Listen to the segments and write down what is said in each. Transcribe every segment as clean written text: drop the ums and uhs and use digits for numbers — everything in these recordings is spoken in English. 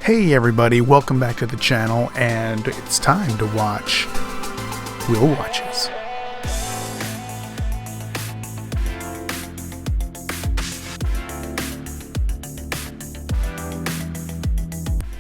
Hey everybody, welcome back to the channel, and it's time to watch WIL Watches.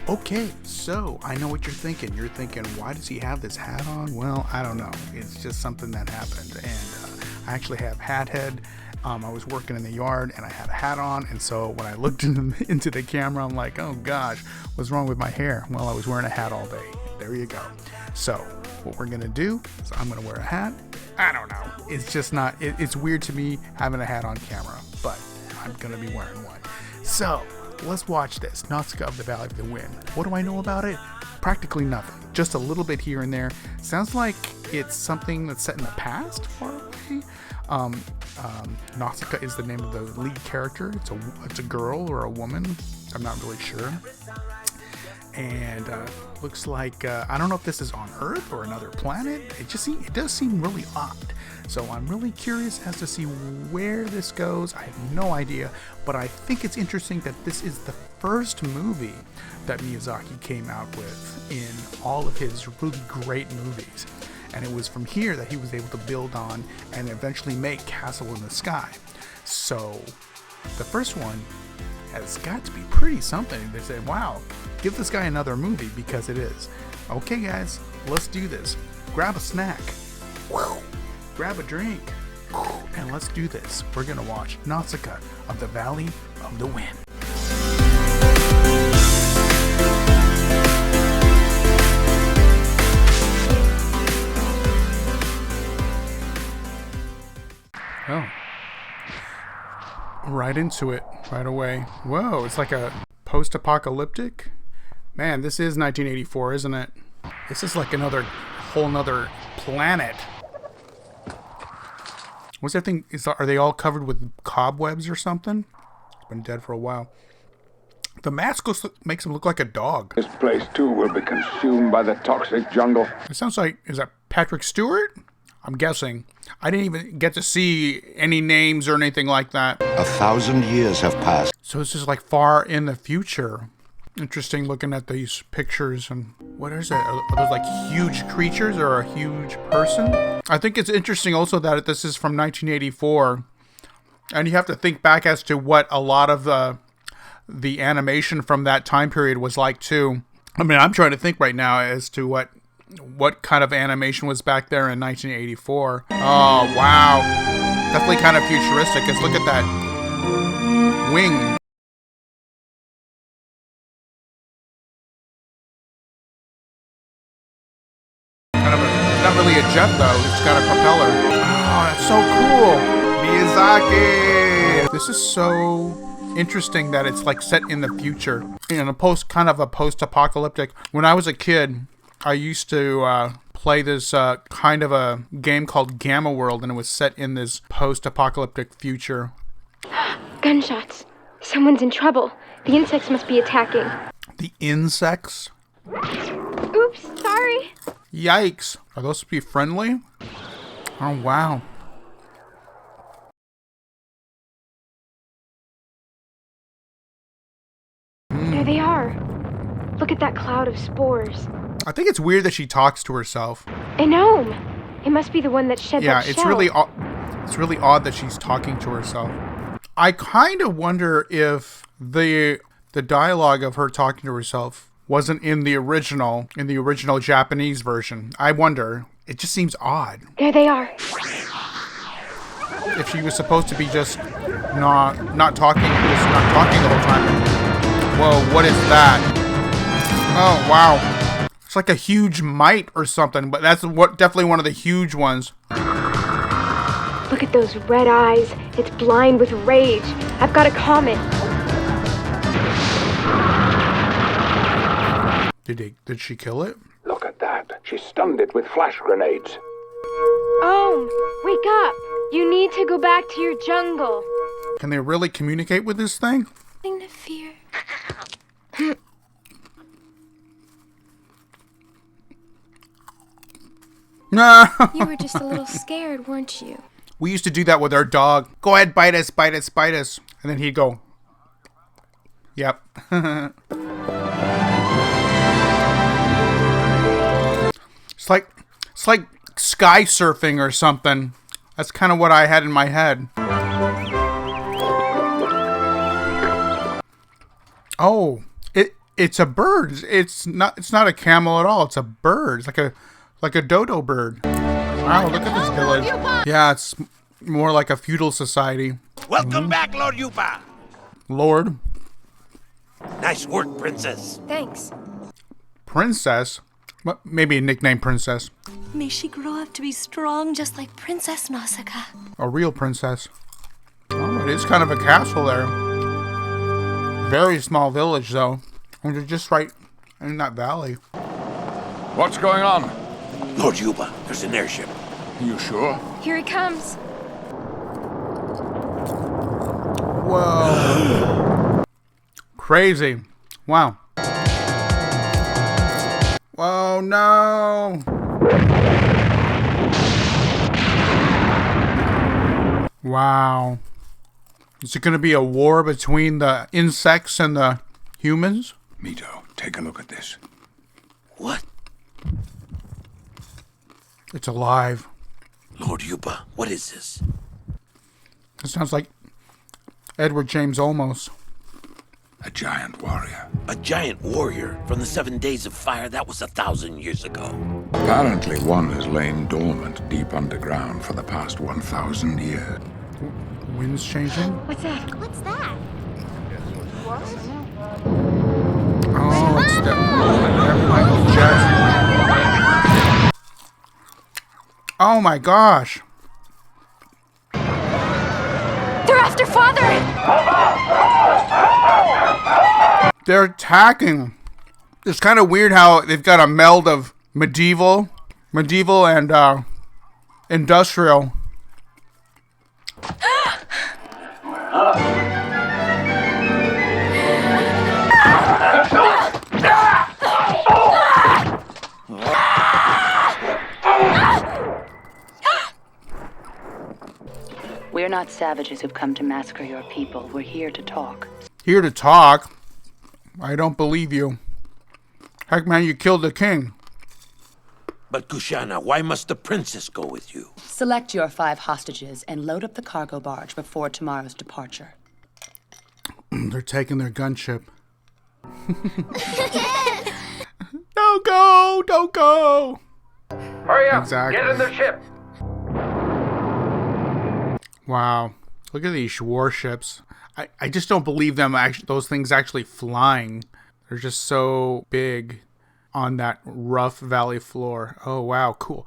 Okay, so I know what you're thinking. You're thinking, why does he have this hat on? Well, I don't know. It's just something that happened, and I actually have hat head. I was working in the yard and I had a hat on, and so when I looked into the camera, I'm like, oh gosh, what's wrong with my hair? Well, I was wearing a hat all day. There you go. So what we're gonna do is I'm gonna wear a hat. I don't know. It's just not, it's weird to me having a hat on camera, but I'm gonna be wearing one. So let's watch this. Nausicaa of the Valley of the Wind. What do I know about it? Practically nothing. Just a little bit here and there. Sounds like it's something that's set in the past, far away. Nausicaa is the name of the lead character. It's a girl or a woman. I'm not really sure. And looks like I don't know if this is on Earth or another planet. It does seem really odd. So I'm really curious as to see where this goes. I have no idea, but I think it's interesting that this is the first movie that Miyazaki came out with in all of his really great movies. And it was from here that he was able to build on and eventually make Castle in the Sky. So the first one has got to be pretty something. They said, wow, give this guy another movie, because it is. Okay guys, let's do this. Grab a snack, grab a drink, and let's do this. We're gonna watch Nausicaa of the Valley of the Wind. Oh, right into it right away. Whoa, it's like a post-apocalyptic. Man, this is 1984, isn't it? This is like whole nother planet. What's that thing? Are they all covered with cobwebs or something? It's been dead for a while. The mask makes him look like a dog. This place too will be consumed by the toxic jungle. It sounds like, is that Patrick Stewart? I'm guessing. I didn't even get to see any names or anything like that. 1,000 years have passed. So this is like far in the future. Interesting looking at these pictures. And what is that? Are those like huge creatures or a huge person? I think it's interesting also that this is from 1984. And you have to think back as to what a lot of the animation from that time period was like too. I mean, I'm trying to think right now as to what kind of animation was back there in 1984. Oh, wow. Definitely kind of futuristic. Let's look at that wing. It's not really a jet though. It's got a propeller. Oh, that's so cool. Miyazaki. This is so interesting that it's like set in the future. In a kind of a post-apocalyptic. When I was a kid, I used to play this kind of a game called Gamma World, and it was set in this post-apocalyptic future. Gunshots. Someone's in trouble. The insects must be attacking. The insects? Oops, sorry. Yikes. Are those supposed to be friendly? Oh, wow. There they are. Look at that cloud of spores. I think it's weird that she talks to herself. A gnome. It must be the one that shed that shell. It's really odd that she's talking to herself. I kind of wonder if the dialogue of her talking to herself wasn't in the original Japanese version. I wonder. It just seems odd. There they are. If she was supposed to be just not talking the whole time. Whoa, what is that? Oh, wow. It's like a huge mite or something, but that's definitely one of the huge ones. Look at those red eyes. It's blind with rage. I've got a comet. Did she kill it? Look at that. She stunned it with flash grenades. Oh, wake up. You need to go back to your jungle. Can they really communicate with this thing? Nothing to fear. You were just a little scared, weren't you? We used to do that with our dog. Go ahead, bite us, bite us, bite us. And then he'd go, yep. It's like sky surfing or something. That's kind of what I had in my head. Oh, it's a bird. It's not a camel at all. It's a bird. It's like a dodo bird. Wow, look at this village. Yeah, it's more like a feudal society. Welcome back, Lord Yupa. Lord. Nice work, princess. Thanks. Princess? Maybe a nickname princess. May she grow up to be strong just like Princess Nausicaa. A real princess. Oh, it is kind of a castle there. Very small village, though. And you're just right in that valley. What's going on? Lord Yupa, there's an airship. You sure? Here he comes. Whoa. Crazy. Wow. Whoa, no. Wow. Is it going to be a war between the insects and the humans? Mito, take a look at this. What? It's alive. Lord Yupa, what is this? It sounds like Edward James Olmos. A giant warrior. A giant warrior from the 7 days of fire? That was 1,000 years ago. Apparently one has lain dormant deep underground for the past 1,000 years. Wind's changing. What's that? What's that? Oh, it's the Michael Jackson. Oh my gosh. They're after Father! They're attacking. It's kind of weird how they've got a meld of medieval and industrial. We're not savages who've come to massacre your people. We're here to talk. Here to talk? I don't believe you. Heck, man, you killed the king. But Kushana, why must the princess go with you? Select your 5 hostages and load up the cargo barge before tomorrow's departure. They're taking their gunship. Don't go! Don't go! Hurry up! Exactly. Get in the ship! Wow. Look at these warships. I just don't believe them those things actually flying. They're just so big on that rough valley floor. Oh, wow. Cool.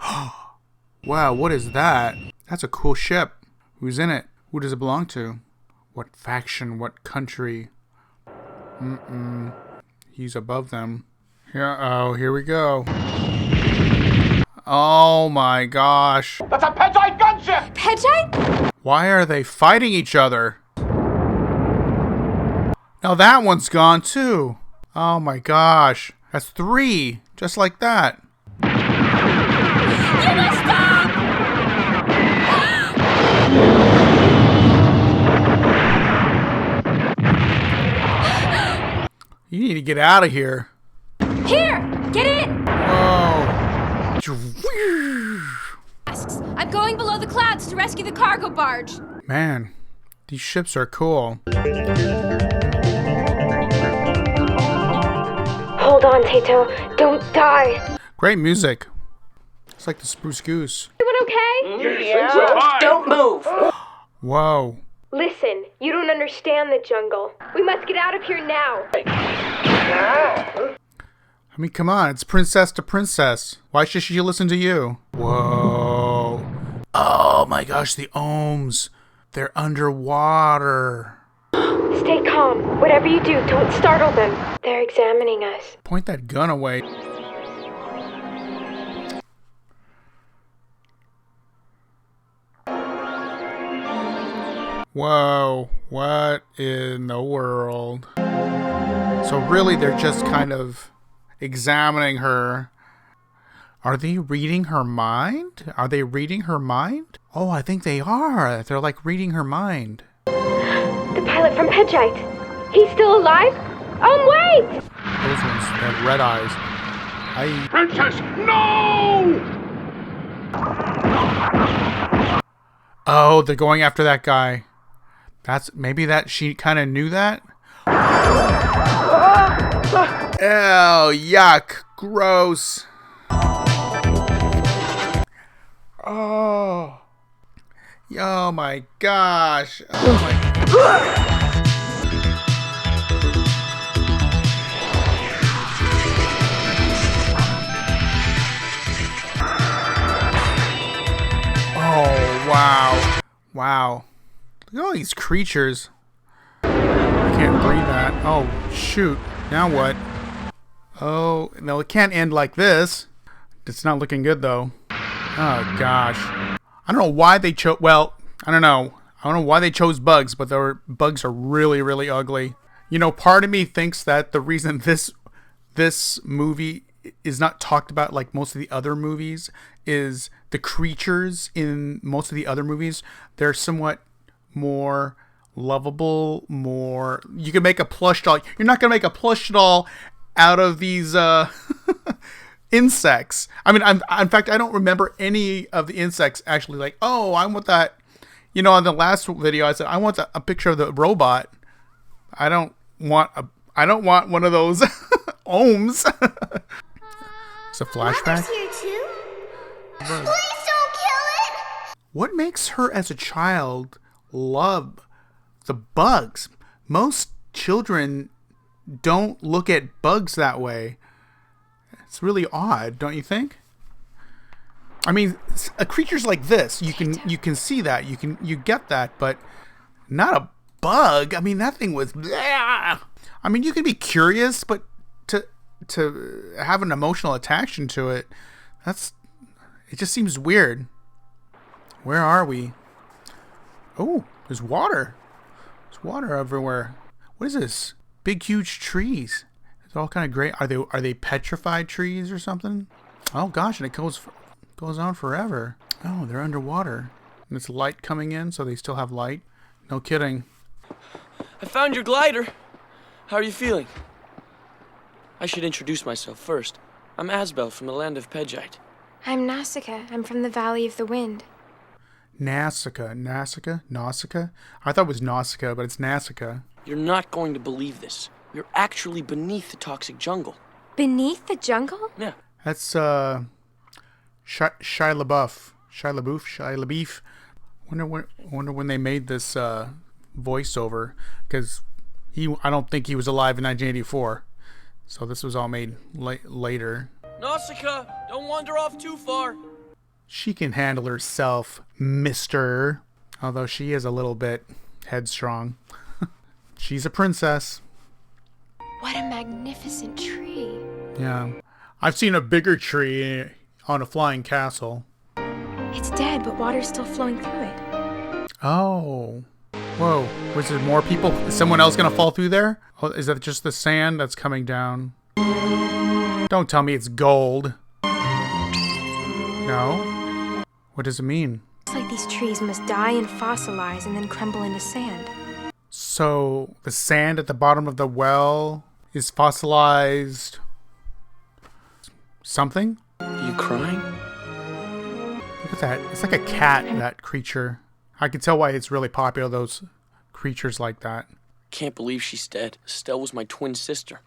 Wow, what is that? That's a cool ship. Who's in it? Who does it belong to? What faction? What country? He's above them. Here we go. Oh my gosh. That's a Pedite gunship! Pedite? Why are they fighting each other? Now that one's gone too. Oh my gosh. That's 3. Just like that. You must stop! You need to get out of here. Here! Get in! Whoa. I'm going below the clouds to rescue the cargo barge. Man, these ships are cool. Hold on, Tato. Don't die. Great music. It's like the Spruce Goose. Everyone okay? Yeah. Don't move! Whoa. Listen, you don't understand the jungle. We must get out of here now. I mean, come on. It's princess to princess. Why should she listen to you? Whoa. Oh my gosh, the ohms. They're underwater. Stay calm. Whatever you do, don't startle them. They're examining us. Point that gun away. Whoa, what in the world? So really, they're just kind of examining her. Are they reading her mind? Are they reading her mind? Oh, I think they are. They're like reading her mind. The pilot from Pedjite. He's still alive? Oh, wait! Those ones have red eyes. Princess, no! Oh, they're going after that guy. Maybe that she kind of knew that. Ew, yuck, gross. Oh my gosh. Oh my. Oh, wow. Wow. Look at all these creatures. I can't breathe that. Oh, shoot. Now what? Oh, no, it can't end like this. It's not looking good, though. Oh, gosh. I don't know why they chose... Well, I don't know. I don't know why they chose bugs, but their bugs are really, really ugly. You know, part of me thinks that the reason this movie is not talked about like most of the other movies is the creatures in most of the other movies. They're somewhat more lovable, more... You can make a plush doll. You're not going to make a plush doll out of these insects. I mean, in fact, I don't remember any of the insects actually like, oh, I want that. You know, on the last video, I said, I want a picture of the robot. I don't want one of those ohms. It's a flashback. Here too? Please don't kill it! What makes her as a child love the bugs? Most children don't look at bugs that way. It's really odd, don't you think? I mean, creatures like this, you can see that, you get that, but not a bug. I mean, that thing was... I mean, you can be curious, but to have an emotional attachment to it, it just seems weird. Where are we? Oh, there's water. There's water everywhere. What is this? Big, huge trees. It's all kind of great. Are they petrified trees or something? Oh gosh, and it goes on forever. Oh, they're underwater. And it's light coming in, so they still have light. No kidding. I found your glider. How are you feeling? I should introduce myself first. I'm Asbel from the land of Pegite. I'm Nausicaa. I'm from the Valley of the Wind. Nausicaa. I thought it was Nausicaa, but it's Nausicaa. You're not going to believe this. You're actually beneath the toxic jungle. Beneath the jungle? Yeah. That's Shia LaBeouf. Wonder when they made this voiceover, because I don't think he was alive in 1984. So this was all made later. Nausicaa, don't wander off too far. She can handle herself, mister. Although she is a little bit headstrong. She's a princess. What a magnificent tree. Yeah. I've seen a bigger tree on a flying castle. It's dead, but water's still flowing through it. Oh. Whoa. Was there more people? Is someone else going to fall through there? Oh, is that just the sand that's coming down? Don't tell me it's gold. No? What does it mean? It's like these trees must die and fossilize and then crumble into sand. So the sand at the bottom of the well is fossilized something? Are you crying? Look at that. It's like a cat, that creature. I can tell why it's really popular, those creatures like that. Can't believe she's dead. Estelle was my twin sister.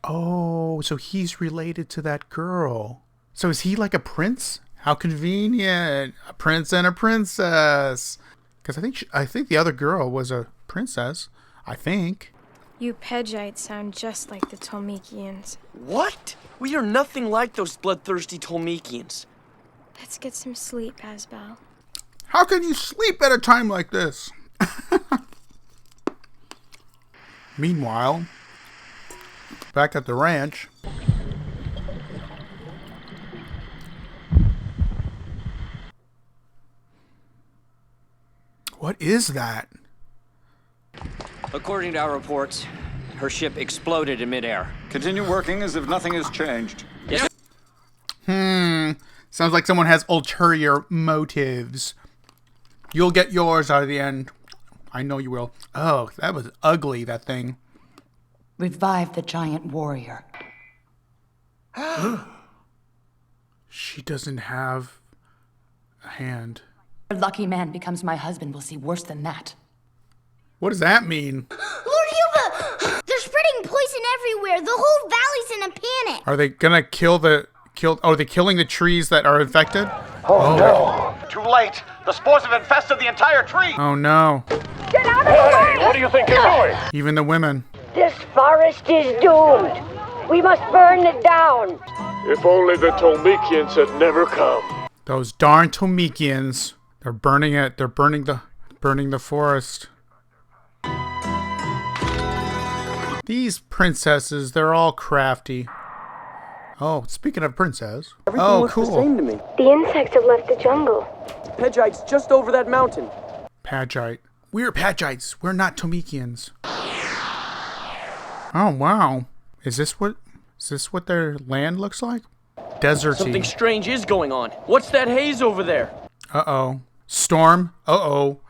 Oh, so he's related to that girl. So is he like a prince? How convenient. A prince and a princess. Because I think the other girl was a princess. I think. You Pegites sound just like the Tolmekians. What? We are nothing like those bloodthirsty Tolmekians. Let's get some sleep, Asbel. How can you sleep at a time like this? Meanwhile, back at the ranch. What is that? According to our reports, her ship exploded in midair. Continue working as if nothing has changed. Yes. Sounds like someone has ulterior motives. You'll get yours out of the end. I know you will. Oh, that was ugly, that thing. Revive the giant warrior. She doesn't have a hand. A lucky man becomes my husband will see worse than that. What does that mean? Lord Yuba, they're spreading poison everywhere. The whole valley's in a panic. Are they gonna are they killing the trees that are infected? Oh no. Too late. The spores have infested the entire tree. Oh no. Get out of the way! What do you think you're doing? Even the women. This forest is doomed. We must burn it down. If only the Tolmekians had never come. Those darn Tolmekians. They're burning it. They're burning the forest. These princesses, they're all crafty. Oh, speaking of princess. Everything looks the same to me. The insects have left the jungle. Pedgite's just over that mountain. Pagite. We're Pagites. We're not Tomekians. Oh wow. Is this what their land looks like? Deserty. Something strange is going on. What's that haze over there? Uh-oh. Storm. Uh-oh.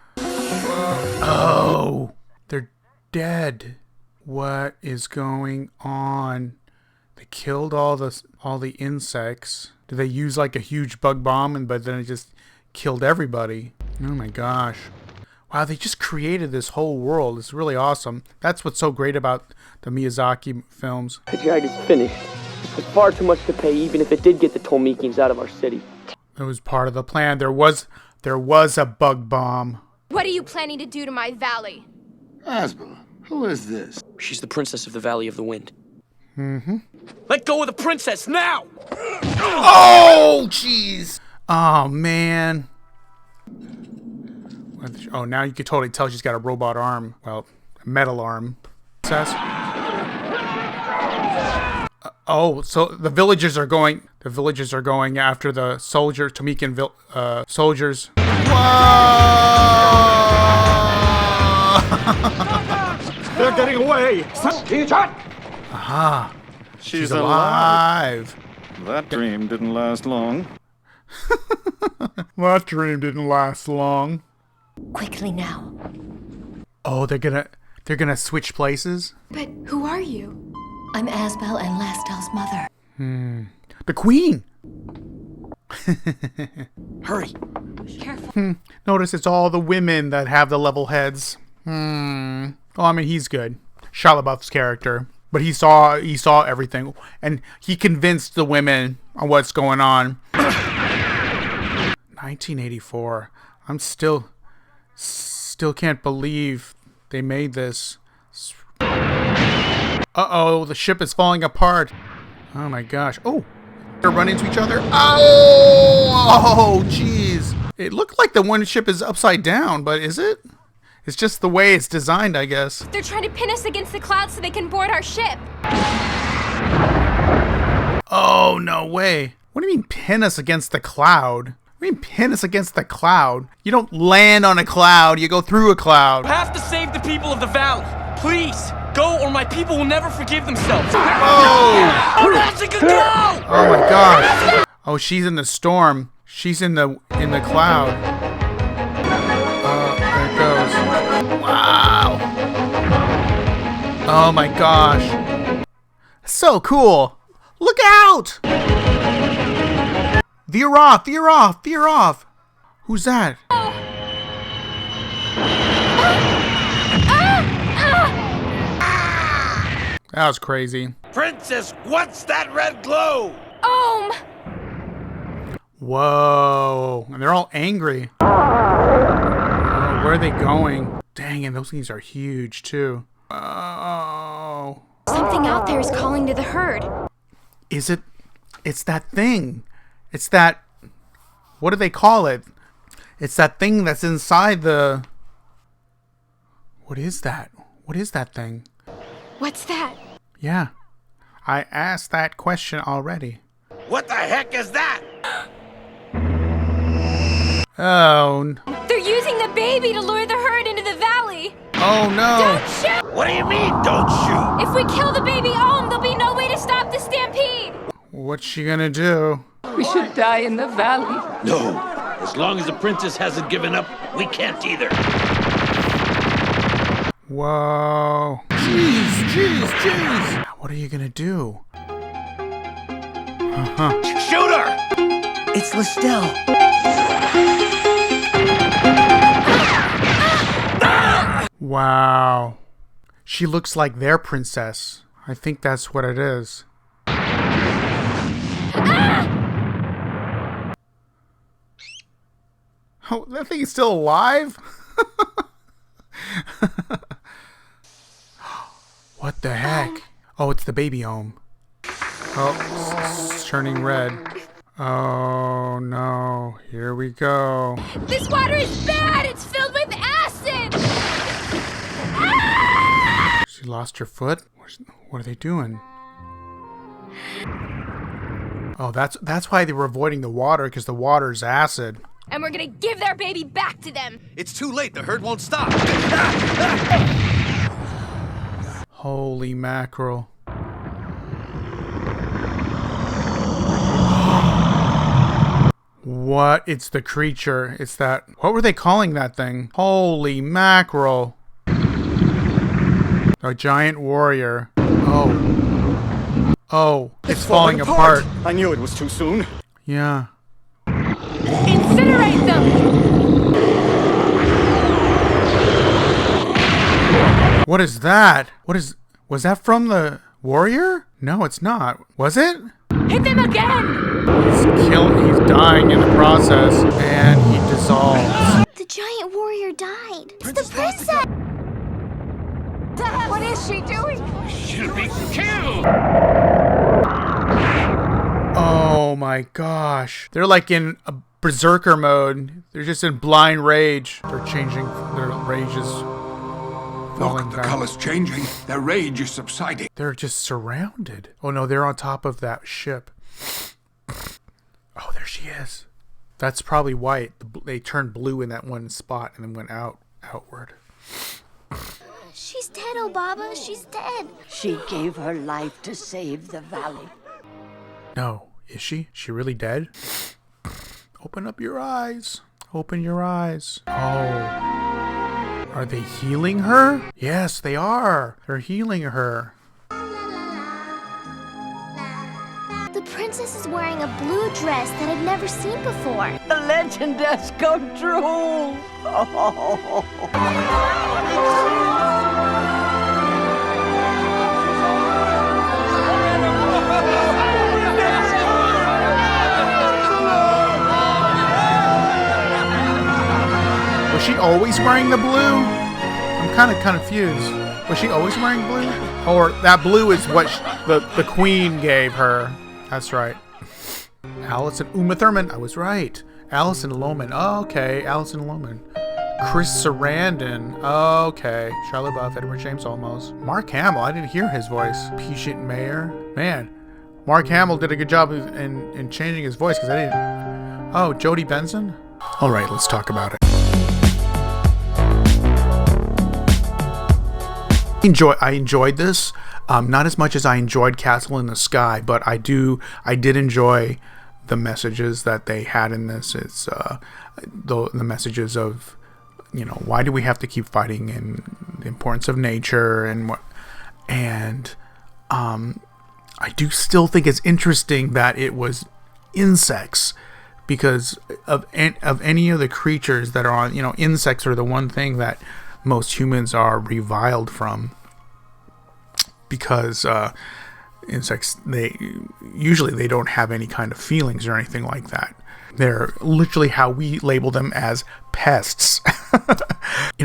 Oh. They're dead. What is going on? They killed all the insects. Did they use like a huge bug bomb but then it just killed everybody? Oh my gosh. Wow, they just created this whole world. It's really awesome. That's what's so great about the Miyazaki films. Pedgite is finished. It's far too much to pay even if it did get the Tolmekians out of our city. It was part of the plan. There was a bug bomb. What are you planning to do to my valley? Asbel, who is this? She's the princess of the Valley of the Wind. Mm-hmm. Let go of the princess now! Oh, jeez. Oh, man. Oh, now you can totally tell she's got a robot arm. Well, a metal arm. Says. Oh, so the villagers are going after the Tomekian soldiers. Whoa! They're getting away. Aha. She's alive. alive. That dream didn't last long. That dream didn't last long. Quickly now. Oh, they're gonna switch places? But who are you? I'm Asbel and Lastel's mother. The queen! Hurry. Careful. Notice it's all the women that have the level heads. Oh, I mean, he's good. Shia LaBeouf's character. But he saw everything. And he convinced the women on what's going on. 1984. I'm still can't believe they made this. Uh-oh, the ship is falling apart. Oh my gosh. Oh, they're running into each other. Oh, jeez. It looked like the one ship is upside down, but is it? It's just the way it's designed, I guess. They're trying to pin us against the clouds so they can board our ship. Oh, no way. What do you mean pin us against the cloud? What do you mean pin us against the cloud? You don't land on a cloud, you go through a cloud. I have to save the people of the valley. Please, go or my people will never forgive themselves. Oh! Oh, Nausicaa, go! Oh my gosh. Oh, she's in the storm. She's in the cloud. There it goes. Wow. Oh my gosh. So cool. Look out! Veer off, veer off, veer off. Who's that? That was crazy. Princess, what's that red glow? Whoa. And they're all angry. Oh, where are they going? Dang, and those things are huge too. Oh. Something out there is calling to the herd. Is it? It's that thing. It's that. What do they call it? It's that thing that's inside the. What is that? What is that thing? What's that? Yeah. I asked that question already. What the heck is that? Oh. They're using the baby to lure the herd into the valley. Oh no. Don't shoot! What do you mean, don't shoot? If we kill the baby there'll be no way to stop the stampede. What's she gonna do? We should die in the valley. No. As long as the princess hasn't given up, we can't either. Whoa. Jeez. What are you gonna do? Shoot her! It's Listel. Wow. She looks like their princess. I think that's what it is. Oh, that thing is still alive? What the heck? Oh, it's the baby ohm. Oh, it's turning red. Oh no, here we go. This water is bad! It's filled with acid! She lost her foot? What are they doing? Oh, that's why they were avoiding the water, because the water's acid. And we're gonna give their baby back to them! It's too late. The herd won't stop. Holy mackerel. What? It's the creature. It's that... What were they calling that thing? Holy mackerel. A giant warrior. Oh. Oh, it's falling apart. I knew it was too soon. Yeah. Incinerate them! What is that? Was that from the warrior? No, it's not. Was it? Hit them again! He's dying in the process, and he dissolves. The giant warrior died. It's the princess! What is she doing? She'll be killed! Oh my gosh. They're like in a berserker mode. They're just in blind rage. They're changing. Their rage is falling Look, the down. color's changing. Their rage is subsiding. They're just surrounded. Oh no, they're on top of that ship. Oh, there she is. That's probably white. They turned blue in that one spot and then went outward. She's dead, oh Baba. She's dead. She gave her life to save the valley. No, is she? She really dead? Open up your eyes. Open your eyes. Oh. Are they healing her? Yes, they are. They're healing her. The princess is wearing a blue dress that I've never seen before. The legend has come true. Was she always wearing the blue? I'm kind of confused. Was she always wearing blue? Or that blue is what the queen gave her. That's right. Alison Uma Thurman. I was right. Alison Lohman. Oh, okay. Alison Lohman. Chris Sarandon. Okay. Shia LaBeouf, Edward James Olmos. Mark Hamill. I didn't hear his voice. Patient Mayer. Man, Mark Hamill did a good job in changing his voice because I didn't. Oh, Jodie Benson. All right, let's talk about it. I enjoyed this, not as much as I enjoyed Castle in the Sky, but I did enjoy the messages that they had in this. It's the messages of, why do we have to keep fighting, and the importance of nature, and what, and I do still think it's interesting that it was insects, because of any of the creatures that are on, insects are the one thing that most humans are reviled from, because insects, they don't have any kind of feelings or anything like that. They're literally how we label them as pests.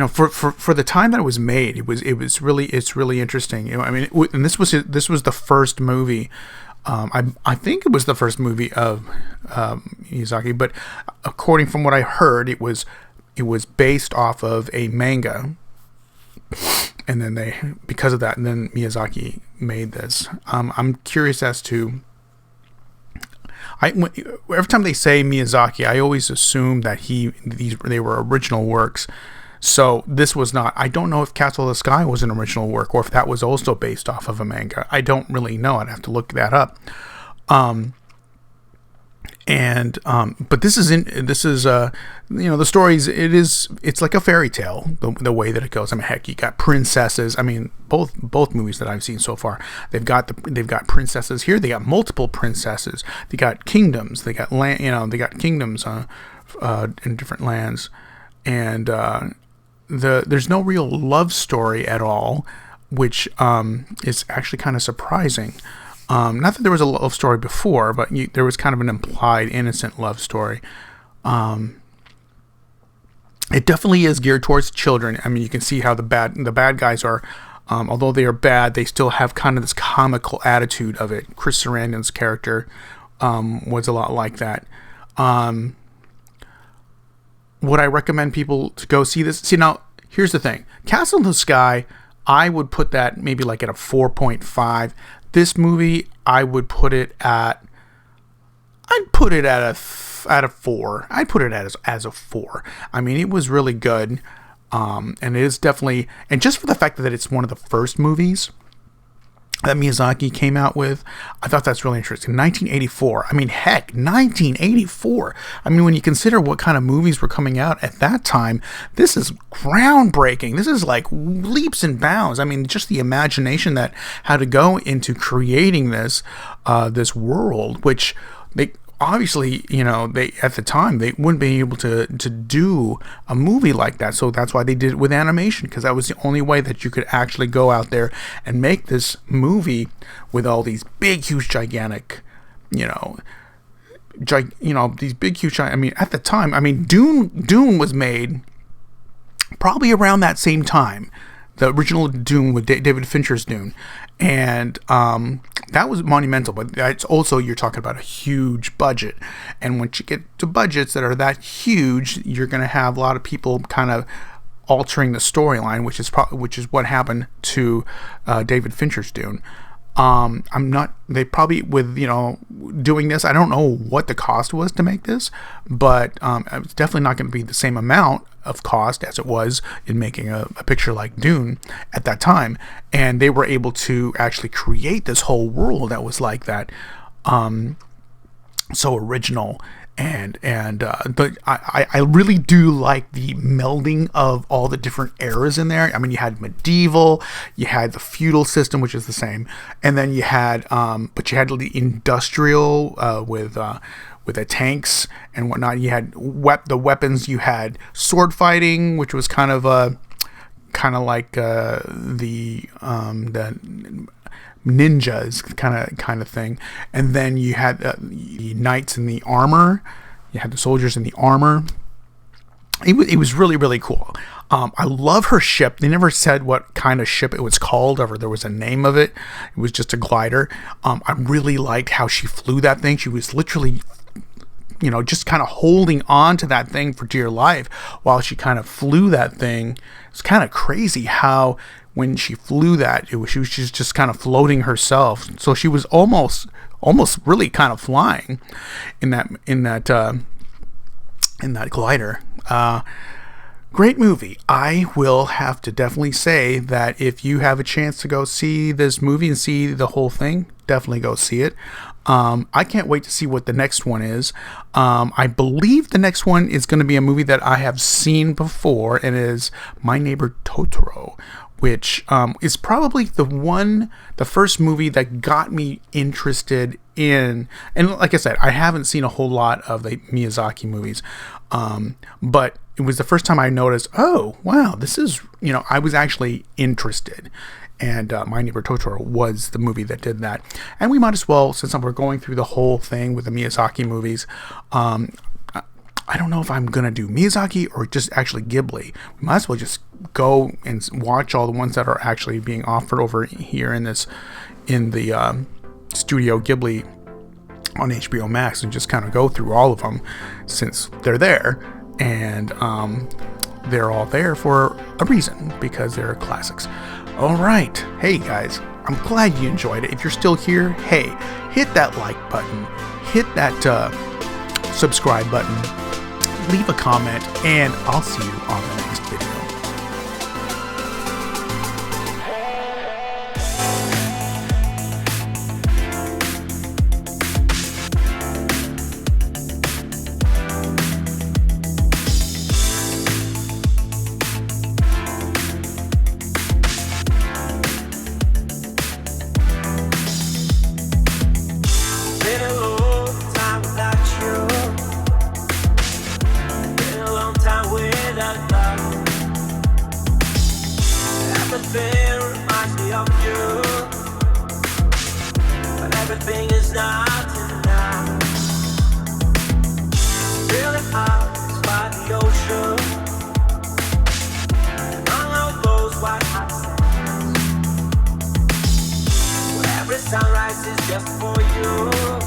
For the time that it was made, it's really interesting. And this was the first movie. I think it was the first movie of Miyazaki, but according from what I heard, it was based off of a manga, and then because of that, and then Miyazaki made this. I'm curious as to. Every time they say Miyazaki, I always assume that they were original works. So this was not. I don't know if Castle of the Sky was an original work or if that was also based off of a manga. I don't really know. I'd have to look that up. And but this is the stories, it's like a fairy tale, the way that it goes. I mean, heck, you got princesses. I mean, both movies that I've seen so far, they've got princesses. Here they got multiple princesses. They got kingdoms. They got land. They got kingdoms in different lands, and there's no real love story at all, which is actually kind of surprising. Not that there was a love story before, but there was kind of an implied innocent love story. It definitely is geared towards children. I mean, you can see how the bad guys are, although they are bad, they still have kind of this comical attitude of it. Chris Sarandon's character was a lot like that. Would I recommend people to go see this? See, now, here's the thing. Castle in the Sky, I would put that maybe like at a 4.5. This movie, I would put it at. I'd put it at a 4. I'd put it as a 4. I mean, it was really good, and it is definitely, and just for the fact that it's one of the first movies that Miyazaki came out with, I thought that's really interesting. 1984. I mean, heck, 1984. I mean, when you consider what kind of movies were coming out at that time, this is groundbreaking. This is like leaps and bounds. I mean, just the imagination that had to go into creating this world, which they obviously, they at the time they wouldn't be able to do a movie like that. So that's why they did it with animation, because that was the only way that you could actually go out there and make this movie with all these big, huge, gigantic, these big, huge. I mean, at the time, I mean, Dune was made probably around that same time. The original Dune with David Fincher's Dune, and that was monumental. But it's also, you're talking about a huge budget, and once you get to budgets that are that huge, you're going to have a lot of people kind of altering the storyline, which is what happened to David Fincher's Dune. They probably, with doing this, I don't know what the cost was to make this, but it's definitely not going to be the same amount of cost as it was in making a picture like Dune at that time. And they were able to actually create this whole world that was like that, so original. But I really do like the melding of all the different eras in there. I mean, you had medieval, you had the feudal system, which is the same, and then you had the industrial with the tanks and whatnot. You had the weapons. You had sword fighting, which was kind of like the ninjas kind of thing. And then you had the knights in the armor. You had the soldiers in the armor. It was really, really cool. I love her ship. They never said what kind of ship it was called, or there was a name of it. It was just a glider. I really liked how she flew that thing. She was literally, just kind of holding on to that thing for dear life while she kind of flew that thing. It's kind of crazy how when she flew that, she was just kind of floating herself. So she was almost really kind of flying in that glider. Great movie. I will have to definitely say that if you have a chance to go see this movie and see the whole thing, definitely go see it. I can't wait to see what the next one is. I believe the next one is going to be a movie that I have seen before, and it is My Neighbor Totoro, which is probably the first movie that got me interested in, and like I said, I haven't seen a whole lot of the Miyazaki movies, but it was the first time I noticed, oh wow, this is, I was actually interested. And My Neighbor Totoro was the movie that did that. And we might as well, since we're going through the whole thing with the Miyazaki movies, I don't know if I'm going to do Miyazaki or just actually Ghibli. We might as well just go and watch all the ones that are actually being offered over here in the Studio Ghibli on HBO Max, and just kind of go through all of them since they're there. And they're all there for a reason, because they're classics. All right. Hey, guys, I'm glad you enjoyed it. If you're still here, hey, hit that like button, hit that subscribe button, leave a comment, and I'll see you on the next video. just for you.